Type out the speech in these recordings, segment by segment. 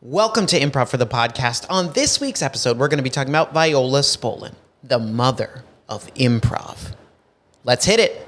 Welcome to Improv for the podcast. On this week's episode, we're going to be talking about Viola Spolin, the mother of improv. Let's hit it.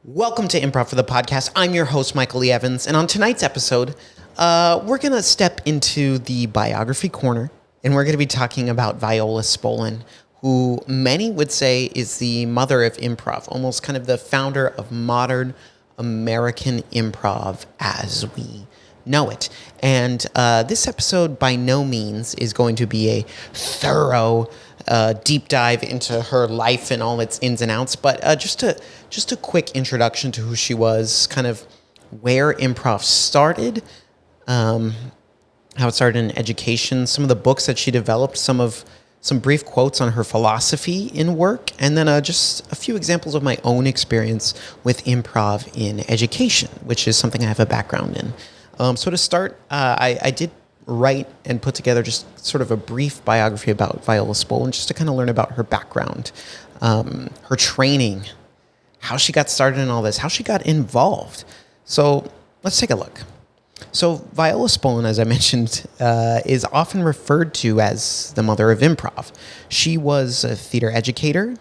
Welcome to Improv for the podcast. I'm your host, Michael E. Evans, and on tonight's episode, we're going to step into the biography corner, and we're going to be talking about Viola Spolin, who many would say is the mother of improv, almost kind of the founder of modern American improv as we know it. And this episode by no means is going to be a thorough deep dive into her life and all its ins and outs, but just a quick introduction to who she was, kind of where improv started, how it started in education, some of the books that she developed, some brief quotes on her philosophy in work, and then just a few examples of my own experience with improv in education, which is something I have a background in. So to start, I did write and put together just sort of a brief biography about Viola Spolin, just to kind of learn about her background, her training, how she got started in all this, how she got involved. So let's take a look. So Viola Spolin, as I mentioned, is often referred to as the mother of improv. She was a theater educator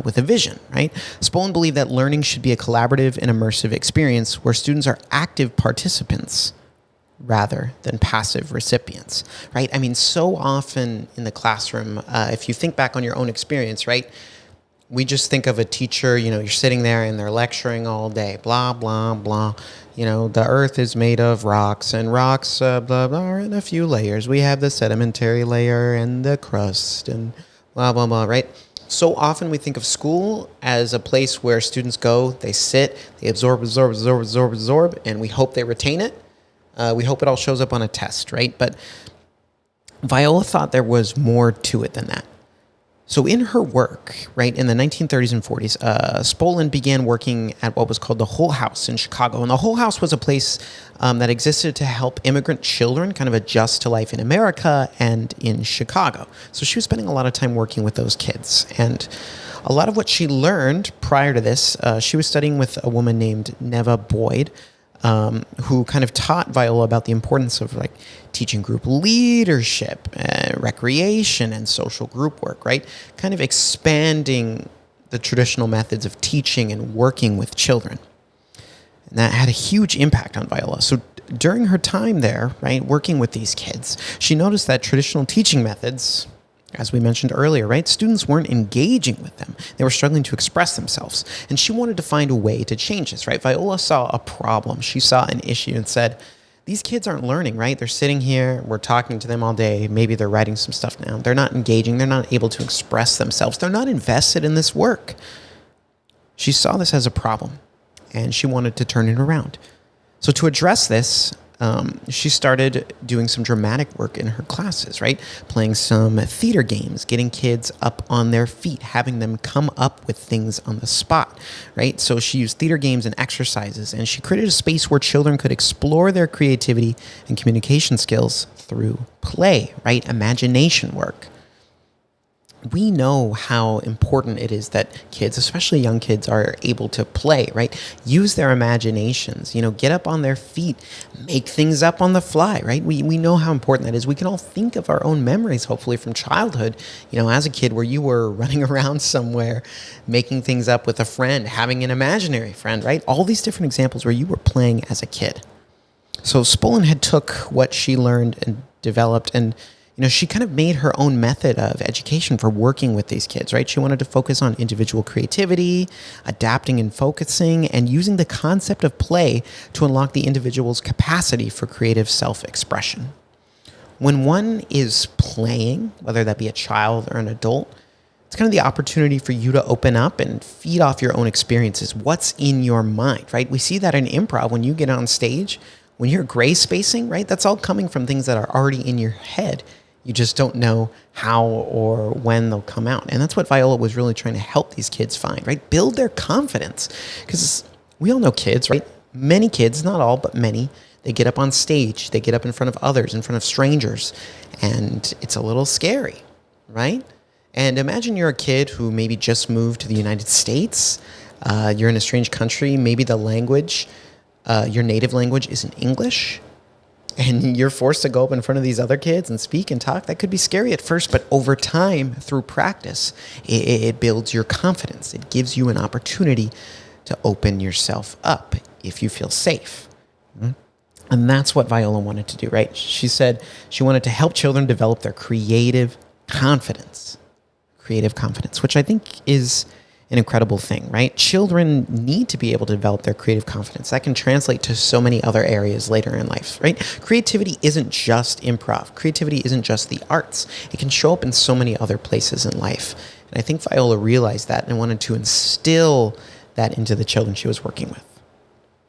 with a vision, right? Spolin believed that learning should be a collaborative and immersive experience where students are active participants rather than passive recipients, right? I mean, so often in the classroom, if you think back on your own experience, right? We just think of a teacher, you're sitting there and they're lecturing all day, blah, blah, blah. The earth is made of rocks, and rocks, blah, blah, are in a few layers. We have the sedimentary layer and the crust and blah, blah, blah, right? So often we think of school as a place where students go, they sit, they absorb, and we hope they retain it. We hope it all shows up on a test, right? But Viola thought there was more to it than that. So in her work, right, in the 1930s and 40s, Spolin began working at what was called the Whole House in Chicago. And the Whole House was a place that existed to help immigrant children kind of adjust to life in America and in Chicago. So she was spending a lot of time working with those kids. And a lot of what she learned prior to this, she was studying with a woman named Neva Boyd, who kind of taught Viola about the importance of teaching group leadership, recreation, and social group work, right? Kind of expanding the traditional methods of teaching and working with children. And that had a huge impact on Viola. So during her time there, right, working with these kids, she noticed that traditional teaching methods, as we mentioned earlier, right, students weren't engaging with them. They were struggling to express themselves. And she wanted to find a way to change this, right? Viola saw a problem. She saw an issue and said, these kids aren't learning, right? They're sitting here, we're talking to them all day. Maybe they're writing some stuff down. They're not engaging. They're not able to express themselves. They're not invested in this work. She saw this as a problem, and she wanted to turn it around. So to address this, she started doing some dramatic work in her classes, right? Playing some theater games, getting kids up on their feet, having them come up with things on the spot, right? So she used theater games and exercises, and she created a space where children could explore their creativity and communication skills through play, right? Imagination work. We know how important it is that kids, especially young kids, are able to play, right? Use their imaginations, get up on their feet, make things up on the fly, right? We know how important that is. We can all think of our own memories, hopefully, from childhood, as a kid where you were running around somewhere, making things up with a friend, having an imaginary friend, right? All these different examples where you were playing as a kid. So Spolin had took what she learned and developed, and she kind of made her own method of education for working with these kids, right? She wanted to focus on individual creativity, adapting and focusing, and using the concept of play to unlock the individual's capacity for creative self-expression. When one is playing, whether that be a child or an adult, it's kind of the opportunity for you to open up and feed off your own experiences. What's in your mind, right? We see that in improv when you get on stage, when you're gray spacing, right? That's all coming from things that are already in your head. You just don't know how or when they'll come out. And that's what Viola was really trying to help these kids find, right? Build their confidence. Because we all know kids, right? Many kids, not all, but many, They get up on stage, they get up in front of others, in front of strangers, and it's a little scary, right? And imagine you're a kid who maybe just moved to the United States. You're in a strange country. Maybe the language, your native language, isn't English. And you're forced to go up in front of these other kids and speak and talk. That could be scary at first, but over time, through practice, it builds your confidence. It gives you an opportunity to open yourself up if you feel safe. And that's what Viola wanted to do, right? She said she wanted to help children develop their creative confidence. Creative confidence, which I think is an incredible thing, right? Children need to be able to develop their creative confidence. That can translate to so many other areas later in life, right? Creativity isn't just improv. Creativity isn't just the arts. It can show up in so many other places in life. And I think Viola realized that and wanted to instill that into the children she was working with.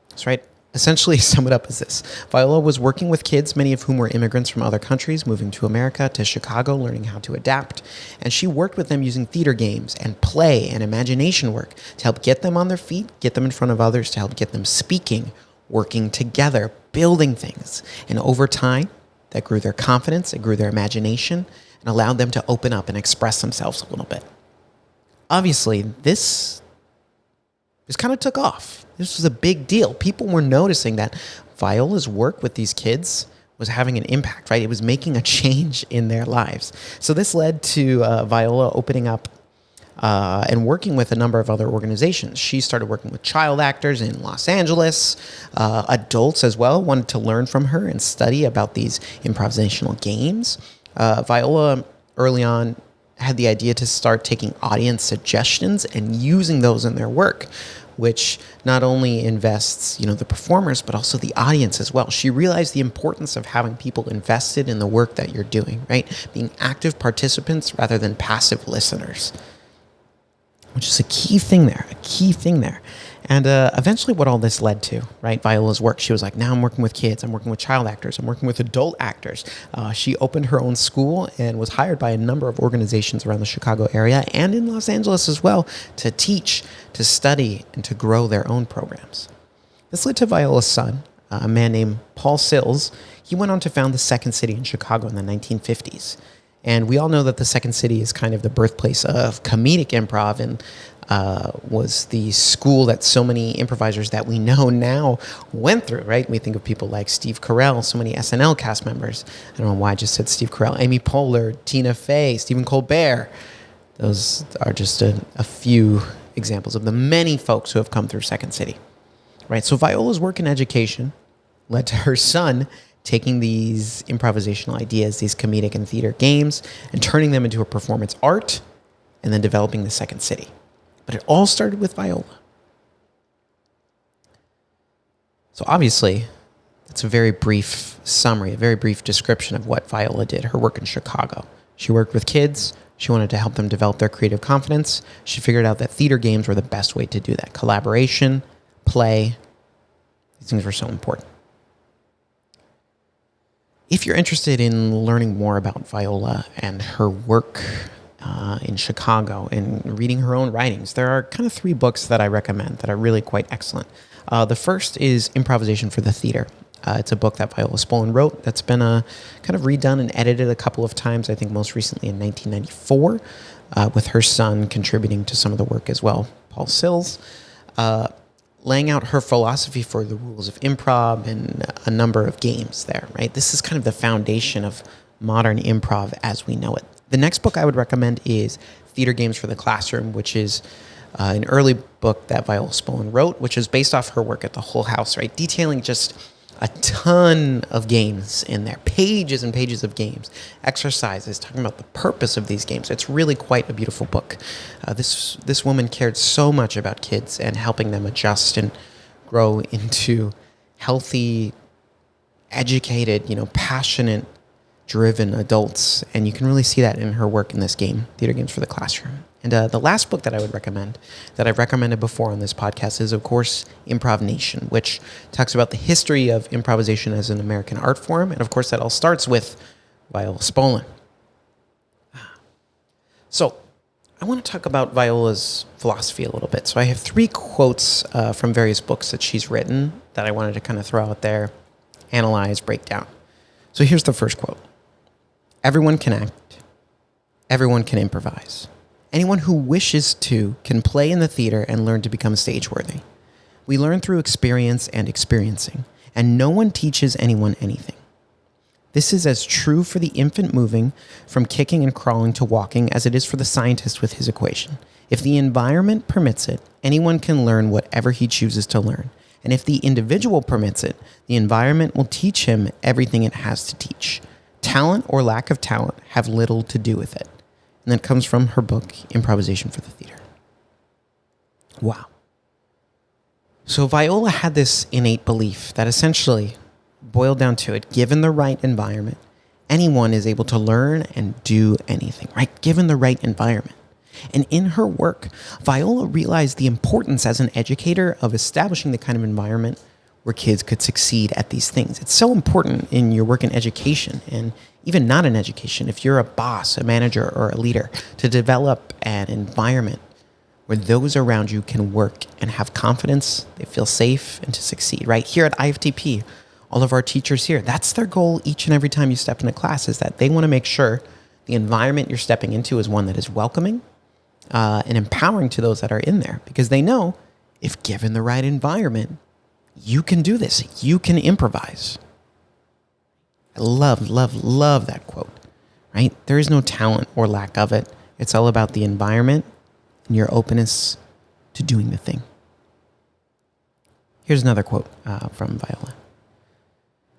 That's right. Essentially, sum it up as this. Viola was working with kids, many of whom were immigrants from other countries, moving to America, to Chicago, learning how to adapt. And she worked with them using theater games and play and imagination work to help get them on their feet, get them in front of others, to help get them speaking, working together, building things. And over time, that grew their confidence, it grew their imagination, and allowed them to open up and express themselves a little bit. Obviously, this kind of took off. This was a big deal. People were noticing that Viola's work with these kids was having an impact, right? It was making a change in their lives. So this led to Viola opening up and working with a number of other organizations. She started working with child actors in Los Angeles. Adults as well wanted to learn from her and study about these improvisational games. Viola early on had the idea to start taking audience suggestions and using those in their work, which not only invests, the performers, but also the audience as well. She realized the importance of having people invested in the work that you're doing, right? Being active participants rather than passive listeners, which is a key thing there. And eventually what all this led to, right? Viola's work. She was like, now I'm working with kids. I'm working with child actors. I'm working with adult actors. She opened her own school and was hired by a number of organizations around the Chicago area and in Los Angeles as well to teach, to study, and to grow their own programs. This led to Viola's son, a man named Paul Sills. He went on to found the Second City in Chicago in the 1950s. And we all know that the Second City is kind of the birthplace of comedic improv and was the school that so many improvisers that we know now went through, right? We think of people like Steve Carell, so many SNL cast members. I don't know why I just said Steve Carell. Amy Poehler, Tina Fey, Stephen Colbert. Those are just a few examples of the many folks who have come through Second City, right? So Viola's work in education led to her son taking these improvisational ideas, these comedic and theater games, and turning them into a performance art, and then developing the Second City. But it all started with Viola. So obviously, that's a very brief summary, a very brief description of what Viola did, her work in Chicago. She worked with kids. She wanted to help them develop their creative confidence. She figured out that theater games were the best way to do that. Collaboration, play, these things were so important. If you're interested in learning more about Viola and her work in Chicago and reading her own writings, there are kind of 3 books that I recommend that are really quite excellent. The first is Improvisation for the Theater. It's a book that Viola Spolin wrote that's been kind of redone and edited a couple of times, I think most recently in 1994, with her son contributing to some of the work as well, Paul Sills, laying out her philosophy for the rules of improv and a number of games there, right? This is kind of the foundation of modern improv as we know it. The next book I would recommend is Theater Games for the Classroom, which is an early book that Viola Spolin wrote, which is based off her work at the Hull House, right? Detailing just a ton of games in there, pages and pages of games, exercises, talking about the purpose of these games. It's really quite a beautiful book. This woman cared so much about kids and helping them adjust and grow into healthy, educated, passionate, driven adults. And you can really see that in her work in this game, Theater Games for the Classroom. And the last book that I would recommend, that I've recommended before on this podcast, is, of course, Improv Nation, which talks about the history of improvisation as an American art form. And, of course, that all starts with Viola Spolin. So I want to talk about Viola's philosophy a little bit. So I have 3 quotes from various books that she's written that I wanted to kind of throw out there analyze, break down. So here's the first quote. Everyone can act. Everyone can improvise. Anyone who wishes to can play in the theater and learn to become stage worthy. We learn through experience and experiencing, and no one teaches anyone anything. This is as true for the infant moving from kicking and crawling to walking as it is for the scientist with his equation. If the environment permits it, anyone can learn whatever he chooses to learn. And if the individual permits it, the environment will teach him everything it has to teach. Talent or lack of talent have little to do with it. And that comes from her book, Improvisation for the Theater. Wow. So Viola had this innate belief that essentially, boiled down to it, given the right environment, anyone is able to learn and do anything, right? Given the right environment. And in her work, Viola realized the importance as an educator of establishing the kind of environment where kids could succeed at these things. It's so important in your work in education and even not in education, if you're a boss, a manager, or a leader, to develop an environment where those around you can work and have confidence, they feel safe, and to succeed, right? Here at IFTP, all of our teachers here, that's their goal each and every time you step into class, is that they want to make sure the environment you're stepping into is one that is welcoming and empowering to those that are in there, because they know if given the right environment, you can do this. You can improvise. I love, love, love that quote, right? There is no talent or lack of it. It's all about the environment and your openness to doing the thing. Here's another quote from Viola.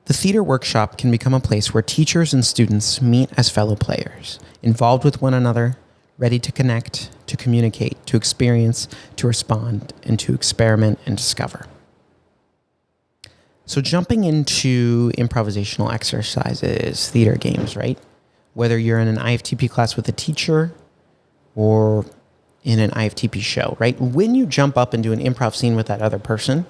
The theater workshop can become a place where teachers and students meet as fellow players, involved with one another, ready to connect, to communicate, to experience, to respond, and to experiment and discover. So jumping into improvisational exercises, theater games, right? Whether you're in an IFTP class with a teacher or in an IFTP show, right? When you jump up and do an improv scene with that other person,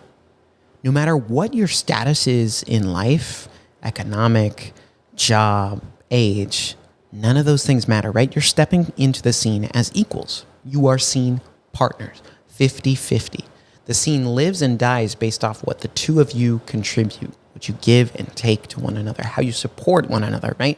no matter what your status is in life, economic, job, age, none of those things matter, right? You're stepping into the scene as equals. You are scene partners, 50-50. The scene lives and dies based off what the two of you contribute, what you give and take to one another, how you support one another, right?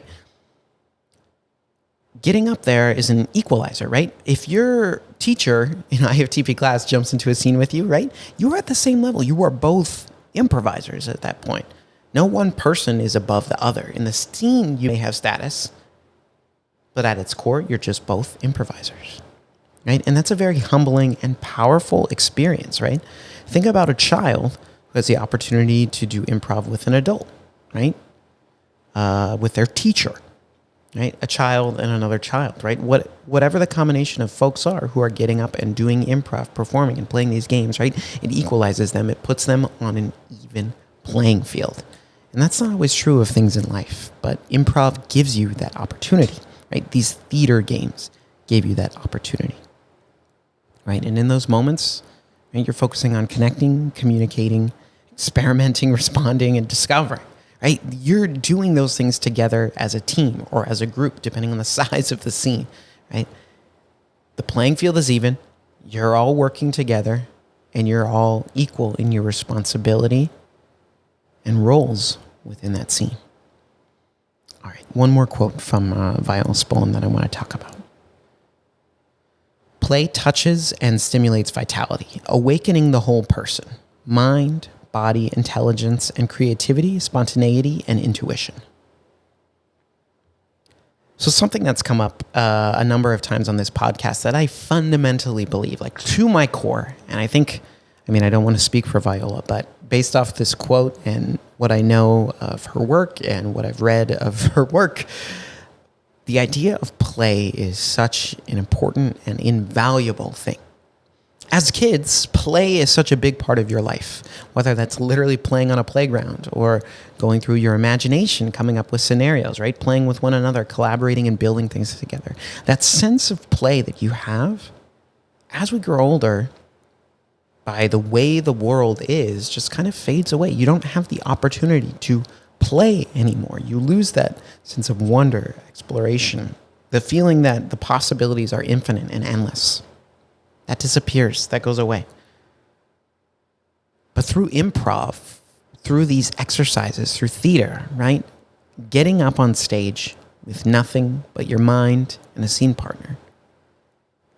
Getting up there is an equalizer, right? If your teacher in IFTP class jumps into a scene with you, right? You are at the same level. You are both improvisers at that point. No one person is above the other. In the scene, you may have status, but at its core, you're just both improvisers. Right? And that's a very humbling and powerful experience, right? Think about a child who has the opportunity to do improv with an adult, right? With their teacher, right? A child and another child, right? Whatever the combination of folks are who are getting up and doing improv, performing and playing these games, right? It equalizes them. It puts them on an even playing field. And that's not always true of things in life, but improv gives you that opportunity, right? These theater games gave you that opportunity. Right? And in those moments, right, you're focusing on connecting, communicating, experimenting, responding, and discovering. Right? You're doing those things together as a team or as a group, depending on the size of the scene. Right? The playing field is even. You're all working together, and you're all equal in your responsibility and roles within that scene. All right, one more quote from Viola Spolin that I want to talk about. Play touches and stimulates vitality, awakening the whole person, mind, body, intelligence, and creativity, spontaneity, and intuition. So something that's come up a number of times on this podcast that I fundamentally believe, like to my core, and I don't want to speak for Viola, but based off this quote and what I know of her work and what I've read of her work, the idea of play is such an important and invaluable thing. As kids, play is such a big part of your life, whether that's literally playing on a playground or going through your imagination, coming up with scenarios, right? Playing with one another, collaborating and building things together. That sense of play that you have, as we grow older, by the way the world is, just kind of fades away. You don't have the opportunity to play anymore. You lose that sense of wonder, exploration, the feeling that the possibilities are infinite and endless. That disappears, that goes away. But through improv, through these exercises, through theater, right? Getting up on stage with nothing but your mind and a scene partner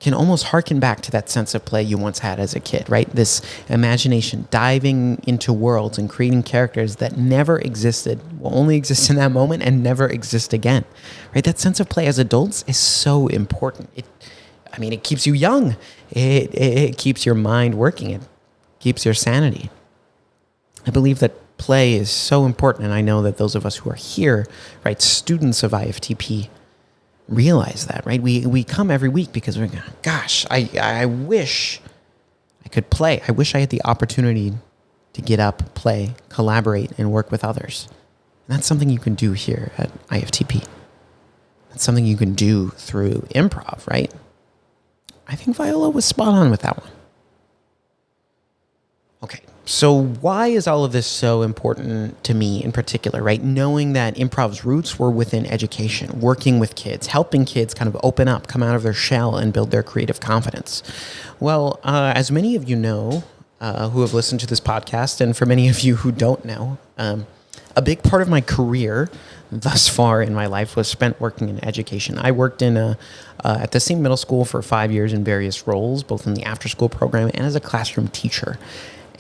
can almost harken back to that sense of play you once had as a kid, right? This imagination, diving into worlds and creating characters that never existed, will only exist in that moment and never exist again, right? That sense of play as adults is so important. It keeps you young. It keeps your mind working. It keeps your sanity. I believe that play is so important, and I know that those of us who are here, right, students of IFTP, realize that, right? We come every week because we're going, gosh, I wish I could play. I wish I had the opportunity to get up, play, collaborate, and work with others. And that's something you can do here at IFTP. That's something you can do through improv, right? I think Viola was spot on with that one. Okay, so why is all of this so important to me in particular, right? Knowing that improv's roots were within education, working with kids, helping kids kind of open up, come out of their shell, and build their creative confidence. Well, as many of you know who have listened to this podcast, and for many of you who don't know, a big part of my career thus far in my life was spent working in education. I worked at the same middle school for 5 years in various roles, both in the after-school program and as a classroom teacher.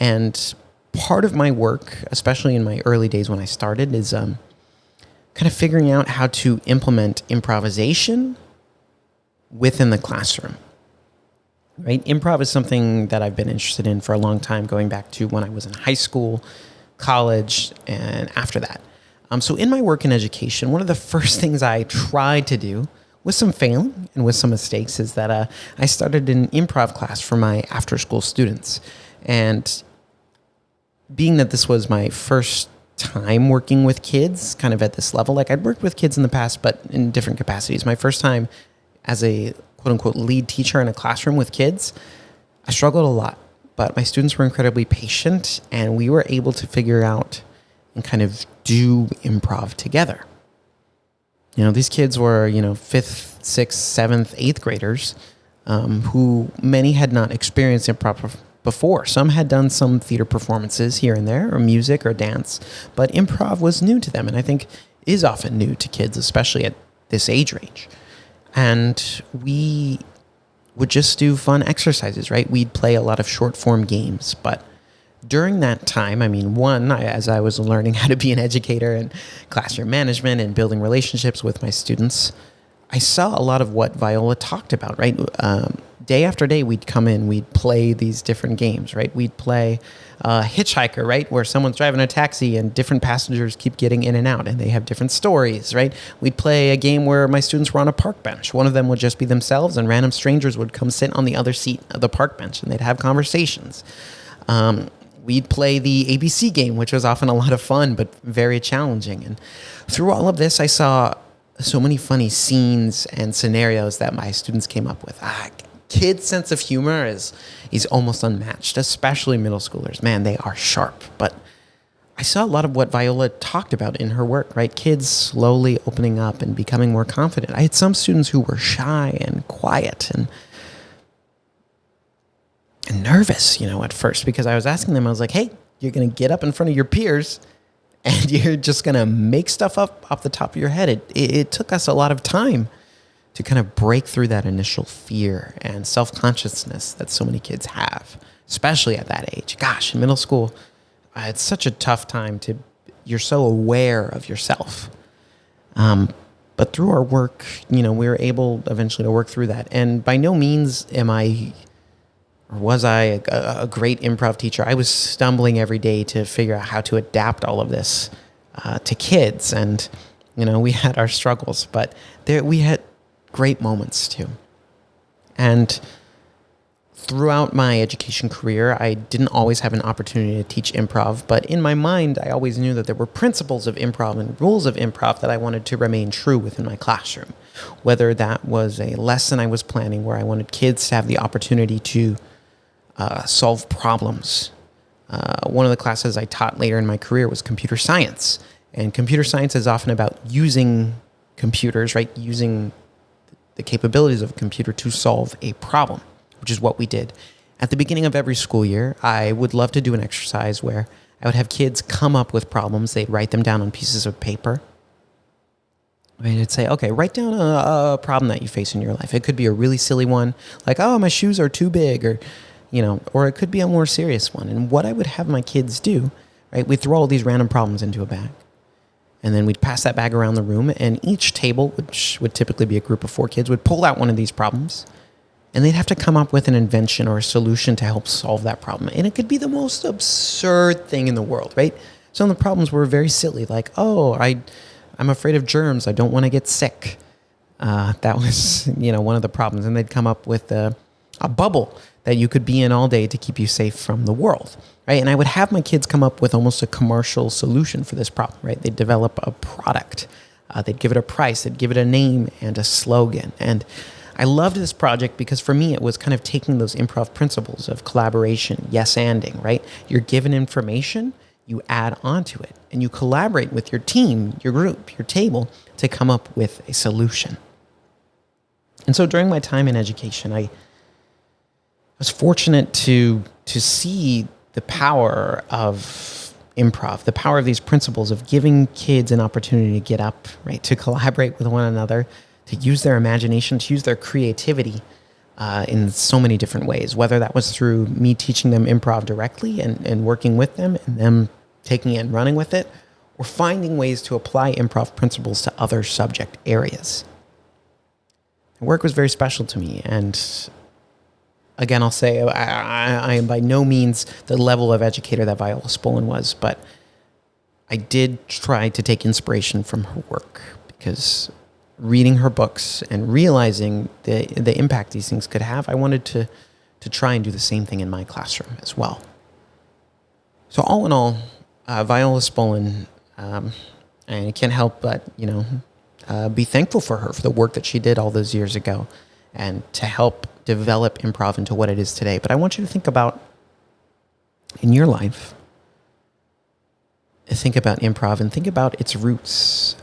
And part of my work, especially in my early days when I started, is kind of figuring out how to implement improvisation within the classroom. Right? Improv is something that I've been interested in for a long time, going back to when I was in high school, college, and after that. So in my work in education, one of the first things I tried to do, with some failing and with some mistakes, is that I started an improv class for my after-school students. And being that this was my first time working with kids kind of at this level, like I'd worked with kids in the past, but in different capacities. My first time as a quote unquote lead teacher in a classroom with kids, I struggled a lot, but my students were incredibly patient and we were able to figure out and kind of do improv together. You know, these kids were, 5th, 6th, 7th, 8th graders who many had not experienced improv before. Some had done some theater performances here and there, or music or dance, but improv was new to them, and I think is often new to kids, especially at this age range. And we would just do fun exercises, right? We'd play a lot of short form games, but during that time, as I was learning how to be an educator and classroom management and building relationships with my students, I saw a lot of what Viola talked about, right? Day after day, we'd come in, we'd play these different games, right? We'd play Hitchhiker, right? Where someone's driving a taxi and different passengers keep getting in and out and they have different stories, right? We'd play a game where my students were on a park bench. One of them would just be themselves and random strangers would come sit on the other seat of the park bench and they'd have conversations. We'd play the ABC game, which was often a lot of fun, but very challenging. And through all of this, I saw so many funny scenes and scenarios that my students came up with. Kids' sense of humor is almost unmatched, especially middle schoolers. Man, they are sharp. But I saw a lot of what Viola talked about in her work, right? Kids slowly opening up and becoming more confident. I had some students who were shy and quiet and nervous, at first, because I was asking them, I was like, hey, you're going to get up in front of your peers and you're just going to make stuff up off the top of your head. It took us a lot of time to kind of break through that initial fear and self-consciousness that so many kids have, especially at that age. Gosh, in middle school, it's such a tough time you're so aware of yourself. But through our work, we were able eventually to work through that. And by no means was I a great improv teacher. I was stumbling every day to figure out how to adapt all of this to kids. And, we had our struggles, but we had great moments too. And throughout my education career, I didn't always have an opportunity to teach improv, but in my mind, I always knew that there were principles of improv and rules of improv that I wanted to remain true within my classroom. Whether that was a lesson I was planning where I wanted kids to have the opportunity to solve problems. One of the classes I taught later in my career was computer science. And computer science is often about using computers, right? Using the capabilities of a computer to solve a problem, which is what we did. At the beginning of every school year, I would love to do an exercise where I would have kids come up with problems. They'd write them down on pieces of paper. I'd say, okay, write down a problem that you face in your life. It could be a really silly one, like, oh, my shoes are too big, or it could be a more serious one. And what I would have my kids do, right, we'd throw all these random problems into a bag. And then we'd pass that bag around the room, and each table, which would typically be a group of 4 kids, would pull out one of these problems. And they'd have to come up with an invention or a solution to help solve that problem. And it could be the most absurd thing in the world, right? Some of the problems were very silly, like, oh, I'm afraid of germs. I don't want to get sick. That was, one of the problems. And they'd come up with a bubble that you could be in all day to keep you safe from the world, right? And I would have my kids come up with almost a commercial solution for this problem, right? They'd develop a product. They'd give it a price. They'd give it a name and a slogan. And I loved this project because for me, it was kind of taking those improv principles of collaboration, yes-anding, right? You're given information, you add onto it, and you collaborate with your team, your group, your table to come up with a solution. And so during my time in education, I was fortunate to see the power of improv, the power of these principles of giving kids an opportunity to get up, right, to collaborate with one another, to use their imagination, to use their creativity in so many different ways, whether that was through me teaching them improv directly and working with them and them taking it and running with it, or finding ways to apply improv principles to other subject areas. The work was very special to me, and again, I'll say I am by no means the level of educator that Viola Spolin was, but I did try to take inspiration from her work, because reading her books and realizing the impact these things could have, I wanted to try and do the same thing in my classroom as well. So all in all, Viola Spolin, and I can't help but, be thankful for her for the work that she did all those years ago and to help develop improv into what it is today. But I want you to think about, in your life, think about improv and think about its roots,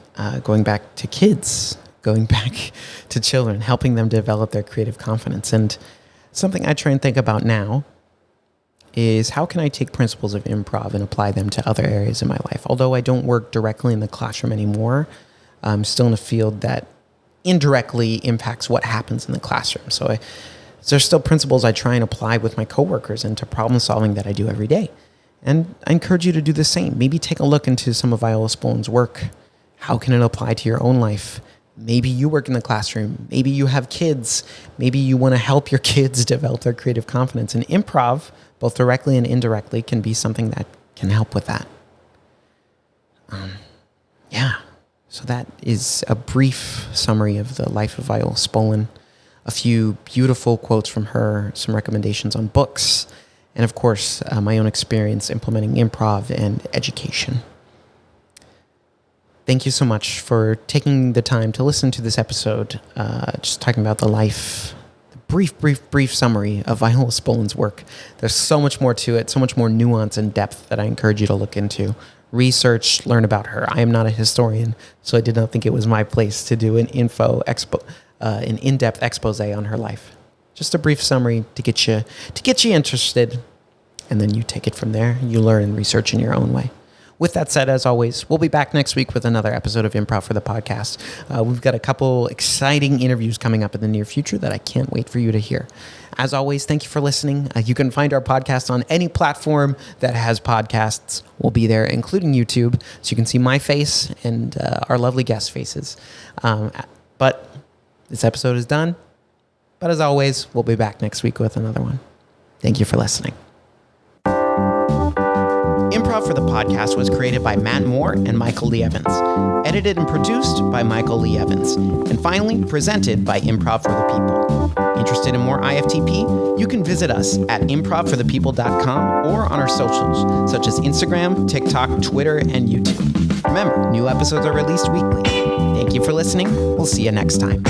going back to kids, going back to children, helping them develop their creative confidence. And something I try and think about now is how can I take principles of improv and apply them to other areas in my life? Although I don't work directly in the classroom anymore, I'm still in a field that indirectly impacts what happens in the classroom. So there's still principles I try and apply with my coworkers and to problem solving that I do every day. And I encourage you to do the same. Maybe take a look into some of Viola Spolin's work. How can it apply to your own life? Maybe you work in the classroom. Maybe you have kids. Maybe you want to help your kids develop their creative confidence. And improv, both directly and indirectly, can be something that can help with that. So that is a brief summary of the life of Viola Spolin, a few beautiful quotes from her, some recommendations on books, and of course, my own experience implementing improv and education. Thank you so much for taking the time to listen to this episode, just talking about the life, the brief summary of Viola Spolin's work. There's so much more to it, so much more nuance and depth that I encourage you to look into. Research, learn about her. I am not a historian, so I did not think it was my place to do an in-depth expose on her life. Just a brief summary to get you interested, and then you take it from there. You learn and research in your own way. With that said, as always, we'll be back next week with another episode of Improv for the Podcast. We've got a couple exciting interviews coming up in the near future that I can't wait for you to hear. As always, thank you for listening. You can find our podcast on any platform that has podcasts. We'll be there, including YouTube, so you can see my face and our lovely guest faces. But this episode is done. But as always, we'll be back next week with another one. Thank you for listening. Improv for the Podcast was created by Matt Moore and Michael Lee Evans, edited and produced by Michael Lee Evans, and finally presented by Improv for the People. Interested in more IFTP? You can visit us at improvforthepeople.com or on our socials, such as Instagram, TikTok, Twitter, and YouTube. Remember, new episodes are released weekly. Thank you for listening. We'll see you next time.